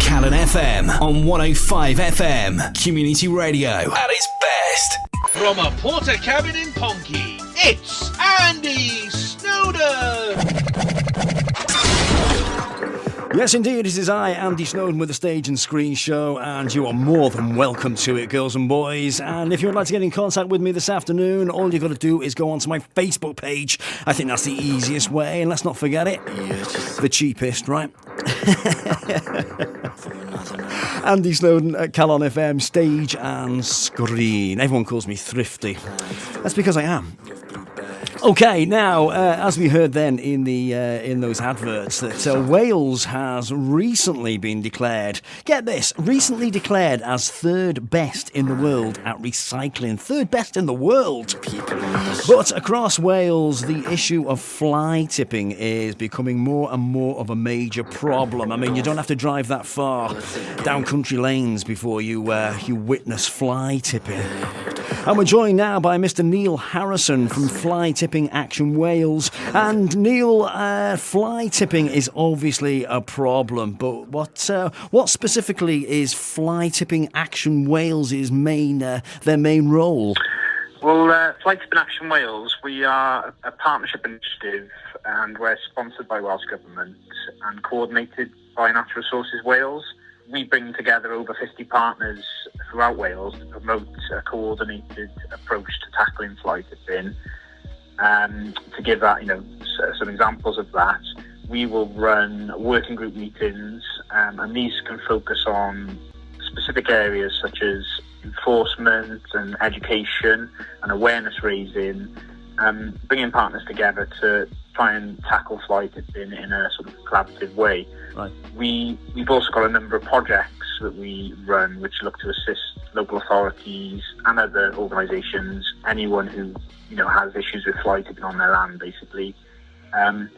Calon FM on 105 FM. Community radio at its best. From a porter cabin in Ponky, it's Andy Snowden! Yes, indeed, it is I, Andy Snowden, with the Stage and Screen Show, and you are more than welcome to it, girls and boys. And if you would like to get in contact with me this afternoon, all you've got to do is go onto my Facebook page. I think that's the easiest way, and let's not forget it, the cheapest, right? Andy Snowden at Calon FM, Stage and Screen. Everyone calls me thrifty. That's because I am. Okay, now, as we heard then in those adverts, that Wales has recently been declared, get this, recently declared as third best in the world at recycling. Third best in the world. But across Wales, the issue of fly tipping is becoming more and more of a major problem. I mean, you don't have to drive that far down country lanes before you witness fly tipping. And we're joined now by Mr. Neil Harrison from Fly Tipping Action Wales. And Neil, fly tipping is obviously a problem, but what specifically is Fly Tipping Action Wales' their main role? Well, Fly Tipping Action Wales, we are a partnership initiative, and we're sponsored by Welsh Government and coordinated by Natural Resources Wales. We bring together over 50 partners throughout Wales to promote a coordinated approach to tackling fly tipping. To give that, some examples of that, we will run working group meetings, and these can focus on specific areas such as enforcement and education and awareness raising, bringing partners together to try and tackle fly tipping in a sort of collaborative way. Right. We've also got a number of projects that we run which look to assist local authorities and other organisations, anyone who has issues with fly tipping on their land, basically. An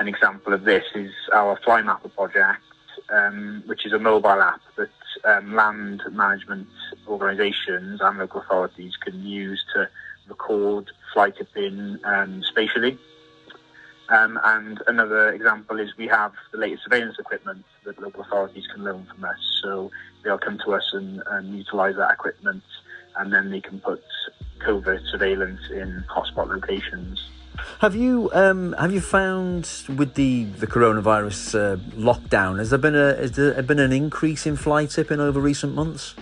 example of this is our Fly Mapper project, which is a mobile app that land management organisations and local authorities can use to record fly tipping spatially. And another example is we have the latest surveillance equipment that local authorities can loan from us. So they'll come to us and utilise that equipment, and then they can put covert surveillance in hotspot locations. Have you found with the coronavirus lockdown, has there been an increase in fly tipping over recent months?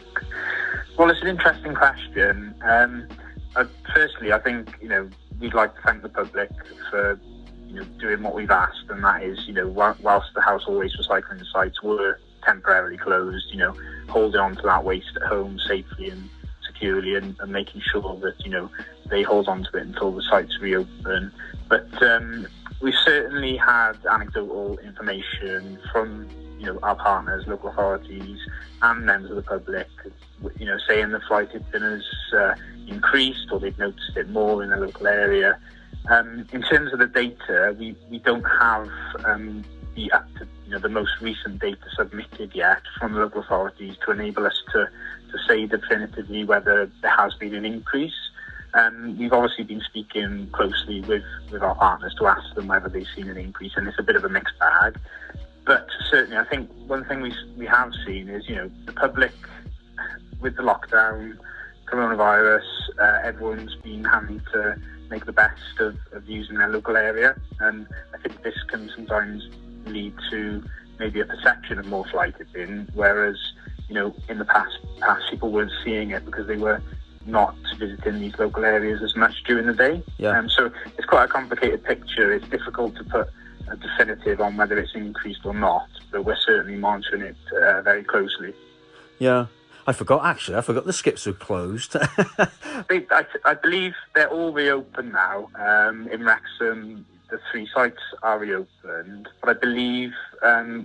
Well, it's an interesting question. Firstly, I think we'd like to thank the public for doing what we've asked, and that is, whilst the household waste recycling sites were temporarily closed, holding on to that waste at home safely and securely, and making sure that, they hold on to it until the sites reopen. But we've certainly had anecdotal information from, our partners, local authorities, and members of the public, saying the fly tipping has increased, or they've noticed it more in the local area. In terms of the data, we don't have the most recent data submitted yet from the local authorities to enable us to say definitively whether there has been an increase. We've obviously been speaking closely with our partners to ask them whether they've seen an increase, and it's a bit of a mixed bag. But certainly, I think one thing we have seen is, the public, with the lockdown, coronavirus, everyone's been having to make the best of using their local area, and I think this can sometimes lead to maybe a perception of more fly tipping, whereas in the past people weren't seeing it because they were not visiting these local areas as much during the day. So it's quite a complicated picture. It's difficult to put a definitive on whether it's increased or not, but we're certainly monitoring it very closely. Yeah. I forgot the skips were closed. I believe they're all reopened now. In Wrexham, the 3 sites are reopened, but I believe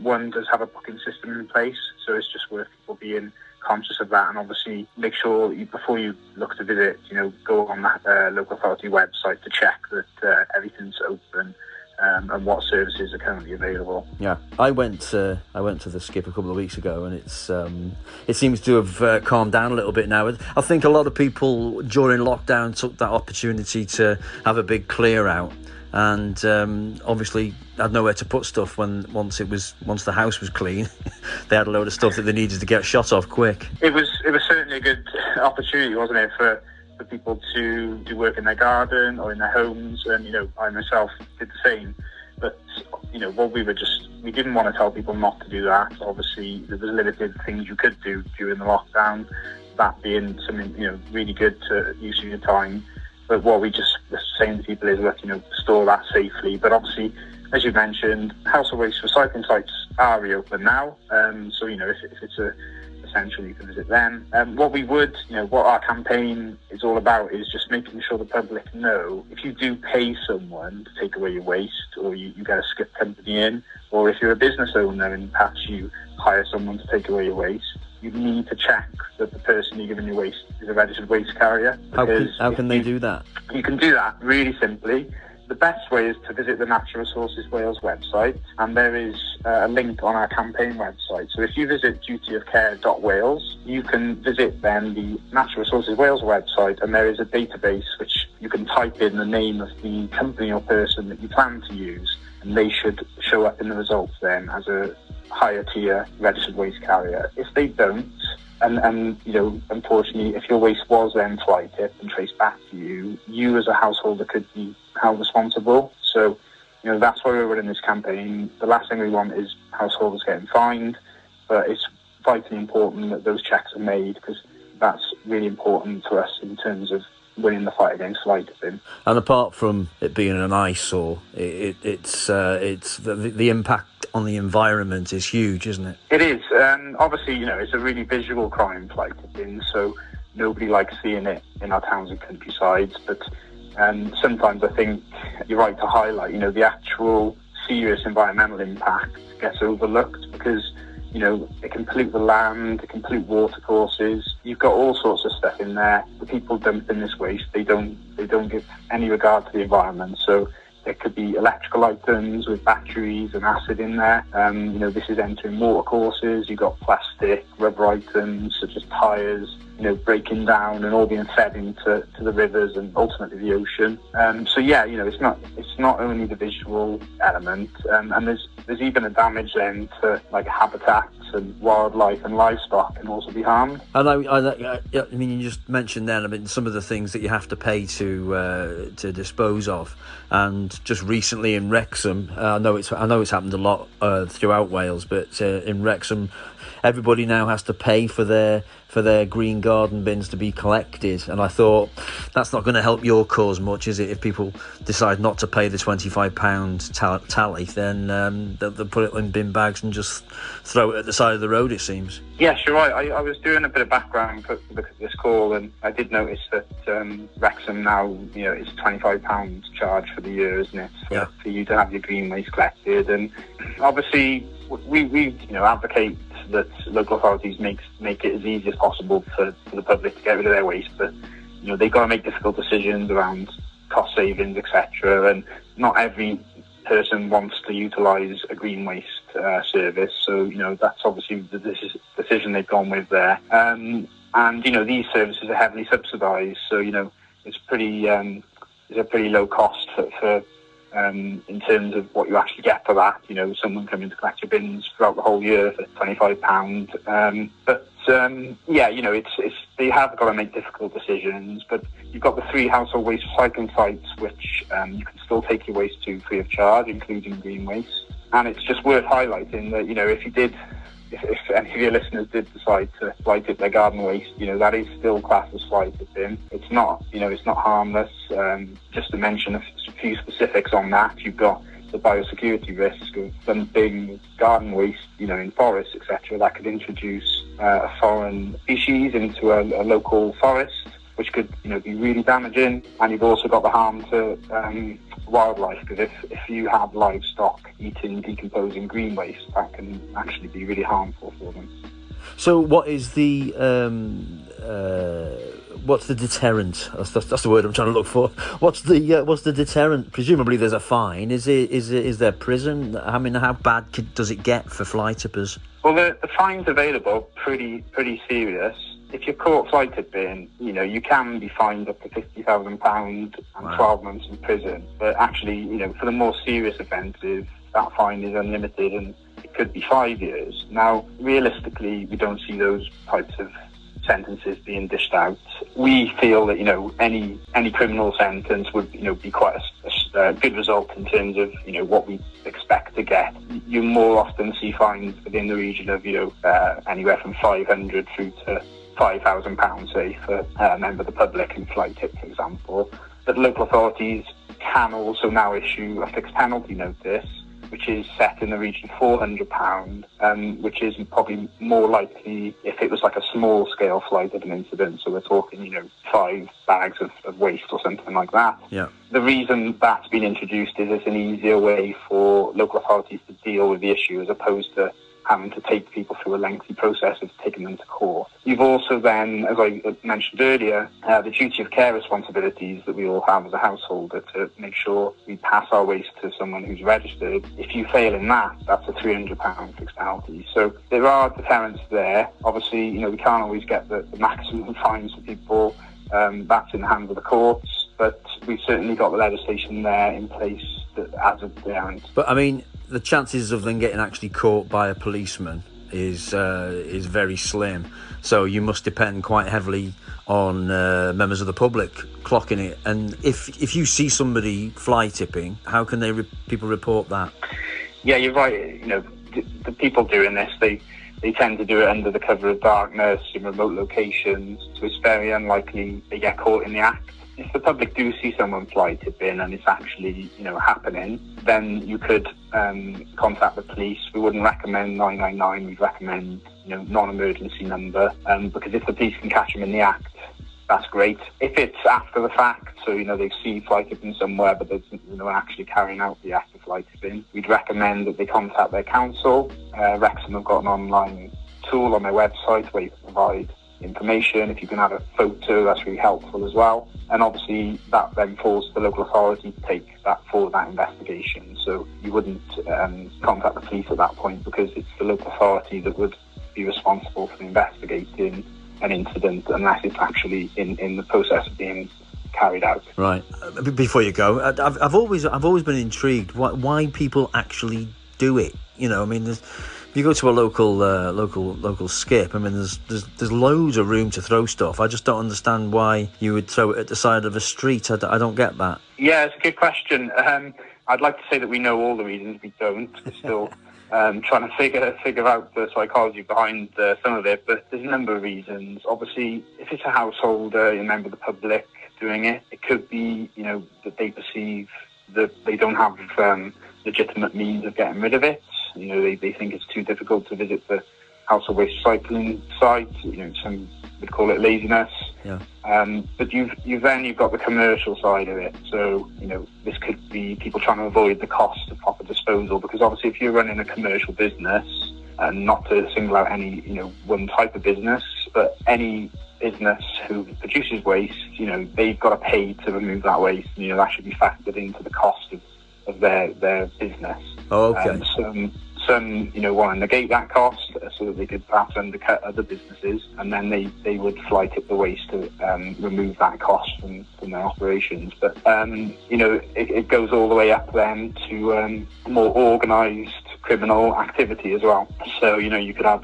one does have a booking system in place, so it's just worth people being conscious of that, and obviously make sure before you look to visit, go on that local authority website to check that everything's open. And what services are currently available. Yeah, I went to the skip a couple of weeks ago, and it seems to have calmed down a little bit now. I think a lot of people during lockdown took that opportunity to have a big clear out, and obviously had nowhere to put stuff once the house was clean. They had a load of stuff that they needed to get shot off quick. It was certainly a good opportunity, wasn't it, for people to do work in their garden or in their homes, and I myself did the same. But what we didn't want to tell people not to do that. Obviously, there was limited things you could do during the lockdown, that being something really good to use of your time. But what we just were saying to people is, look, store that safely. But obviously, as you mentioned, household waste recycling sites are reopened now. So if it's essential, you can visit them. What our campaign is all about is just making sure the public know, if you do pay someone to take away your waste, or you get a skip company in, or if you're a business owner and perhaps you hire someone to take away your waste, you need to check that the person you're giving your waste is a registered waste carrier. How can they do that? You can do that really simply. The best way is to visit the Natural Resources Wales website, and there is a link on our campaign website. So if you visit dutyofcare.wales, you can visit then the Natural Resources Wales website, and there is a database which you can type in the name of the company or person that you plan to use, and they should show up in the results then as a higher tier registered waste carrier. If they don't, and unfortunately, if your waste was then fly tipped and traced back to you as a householder could be held responsible. So, that's why we're running this campaign. The last thing we want is householders getting fined, but it's vitally important that those checks are made, because that's really important to us in terms of winning the fight against fly tipping. And apart from it being an eyesore, it's the impact on the environment is huge, isn't it? It is. Obviously, it's a really visual crime, fly tipping, so nobody likes seeing it in our towns and countrysides. But sometimes I think you're right to highlight, the actual serious environmental impact gets overlooked, because it can pollute the land, it can pollute water courses. You've got all sorts of stuff in there. The people dumping this waste, they don't give any regard to the environment. So there could be electrical items with batteries and acid in there. This is entering water courses. You've got plastic, rubber items such as tyres, breaking down and all being fed into the rivers and ultimately the ocean. It's not only the visual element, and there's even a damage then to like habitats and wildlife and livestock can also be harmed. I mean, you just mentioned then, some of the things that you have to pay to dispose of, and just recently in Wrexham, I know it's happened a lot throughout Wales, but in Wrexham, everybody now has to pay for their green garden bins to be collected, and I thought that's not going to help your cause much, is it? If people decide not to pay the £25 tally, then they'll put it in bin bags and just throw it at the side of the road, it seems. Yes, you're right. I was doing a bit of background for this call, and I did notice that Wrexham now, it's £25 charge for the year, isn't it? For you to have your green waste collected. And obviously we advocate that local authorities make it as easy as possible for the public to get rid of their waste, but they've got to make difficult decisions around cost savings, etc. And not every person wants to utilise a green waste service, so that's obviously the decision they've gone with there. And these services are heavily subsidised, so it's a pretty low cost for in terms of what you actually get for that. Someone coming to collect your bins throughout the whole year for £25. They have got to make difficult decisions. But you've got the 3 household waste recycling sites which you can still take your waste to free of charge, including green waste. And it's just worth highlighting that if any of your listeners did decide to fly tip their garden waste, that is still classed as fly tipping. It's not harmless. Just to mention a few specifics on that, you've got the biosecurity risk of dumping garden waste, in forests, etc. That could introduce a foreign species into a local forest, which could, be really damaging. And you've also got the harm to wildlife, because if you have livestock eating decomposing green waste, that can actually be really harmful for them. So what is the what's the deterrent? That's the word I'm trying to look for. What's the deterrent? Presumably there's a fine. Is there prison? I mean, how bad does it get for fly tippers? Well, the fines available pretty serious. If you're caught fly tipping, you can be fined up to £50,000 and 12 months in prison. But actually, for the more serious offences, that fine is unlimited and it could be 5 years. Now, realistically, we don't see those types of sentences being dished out. We feel that any criminal sentence would be quite a good result in terms of what we expect to get. You more often see fines within the region of anywhere from 500 through to £5,000, say, for a member of the public who fly tip, for example. But local authorities can also now issue a fixed penalty notice, which is set in the region of £400, which is probably more likely if it was like a small-scale fly tipping incident. So we're talking, 5 bags of waste or something like that. Yeah. The reason that's been introduced is it's an easier way for local authorities to deal with the issue as opposed to having to take people through a lengthy process of taking them to court. You've also then, as I mentioned earlier, the duty of care responsibilities that we all have as a householder to make sure we pass our waste to someone who's registered. If you fail in that, that's a £300 fixed penalty. So there are deterrents there. Obviously, we can't always get the maximum fines for people. That's in the hands of the courts. But we've certainly got the legislation there in place as a deterrent. But I mean, the chances of them getting actually caught by a policeman is very slim. So you must depend quite heavily on members of the public clocking it. And if you see somebody fly tipping, how can people report that? Yeah, you're right. The people doing this, they tend to do it under the cover of darkness in remote locations. So it's very unlikely they get caught in the act. If the public do see someone fly tipping and it's actually, happening, then you could contact the police. We wouldn't recommend 999. We'd recommend, non-emergency number, because if the police can catch them in the act, that's great. If it's after the fact, so, they see fly tipping somewhere, but there's no one actually carrying out the act of fly tipping, we'd recommend that they contact their council. Wrexham have got an online tool on their website where you can provide information. If you can have a photo, that's really helpful as well. And obviously that then falls to the local authority to take that forward, that investigation. So you wouldn't contact the police at that point because it's the local authority that would be responsible for investigating an incident unless it's actually in the process of being carried out. Right. Before you go, I've always been intrigued why people actually do it. If you go to a local skip, I mean, there's loads of room to throw stuff. I just don't understand why you would throw it at the side of a street. I don't get that. Yeah, it's a good question. I'd like to say that we know all the reasons. We don't. We're still trying to figure out the psychology behind some of it. But there's a number of reasons. Obviously, if it's a householder, a member of the public doing it, it could be, that they perceive that they don't have legitimate means of getting rid of it. They think it's too difficult to visit the household waste recycling site. Some would call it laziness. Yeah. But you've got the commercial side of it. So, this could be people trying to avoid the cost of proper disposal, because obviously if you're running a commercial business, and not to single out any, one type of business, but any business who produces waste, they've got to pay to remove that waste. That should be factored into the cost of their business. Oh, okay. Some want to negate that cost so that they could perhaps undercut other businesses, and then they would fly tip the waste to remove that cost from their operations. But it goes all the way up then to more organised criminal activity as well. So you could have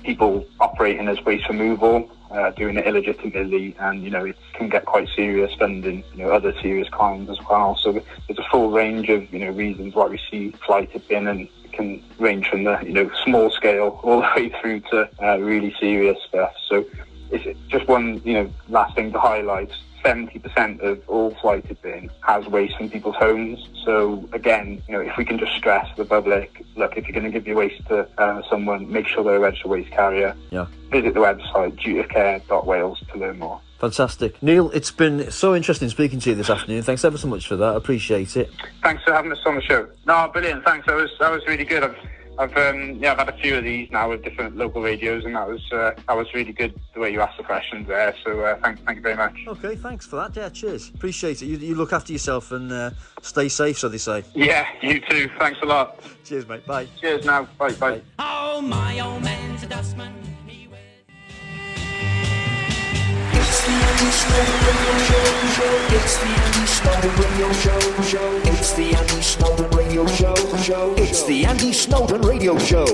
people operating as waste removal, doing it illegitimately, and it can get quite serious, funding other serious crimes as well. So there's a full range of reasons why we see fly tipping, and it can range from the small scale all the way through to really serious stuff. So it's just one last thing to highlight. 70% of all fly tipping has waste from people's homes. So again, if we can just stress to the public, look, if you're going to give your waste to someone, make sure they're a registered waste carrier. Yeah. Visit the website dutyofcare.wales to learn more. Fantastic. Neil, it's been so interesting speaking to you this afternoon. Thanks ever so much for that. I appreciate it. Thanks for having us on the show. No, brilliant. Thanks. That was really good. I've I've had a few of these now with different local radios, and that was really good the way you asked the questions there. So thank you very much. Okay, thanks for that. Yeah, cheers. Appreciate it. You look after yourself and stay safe, so they say. Yeah, you too. Thanks a lot. Cheers, mate. Bye. Cheers now. Bye. Oh, my old man's a dustman. It's the Andy Snowden Radio Show. It's the Andy Snowden Radio Show. It's the Andy Snowden Radio Show. It's the Andy Snowden Radio Show.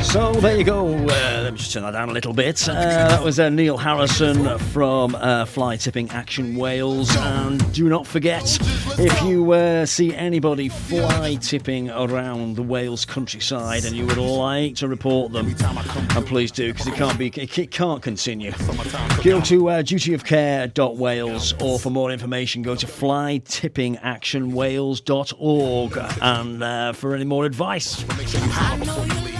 So there you go. Let me just turn that down a little bit. That was Neil Harrison from Fly Tipping Action Wales. And do not forget, if you see anybody fly tipping around the Wales countryside and you would like to report them, and please do, because it can't continue. Go to dutyofcare.wales, or for more information, go to flytippingactionwales.org, and for any more advice. I know you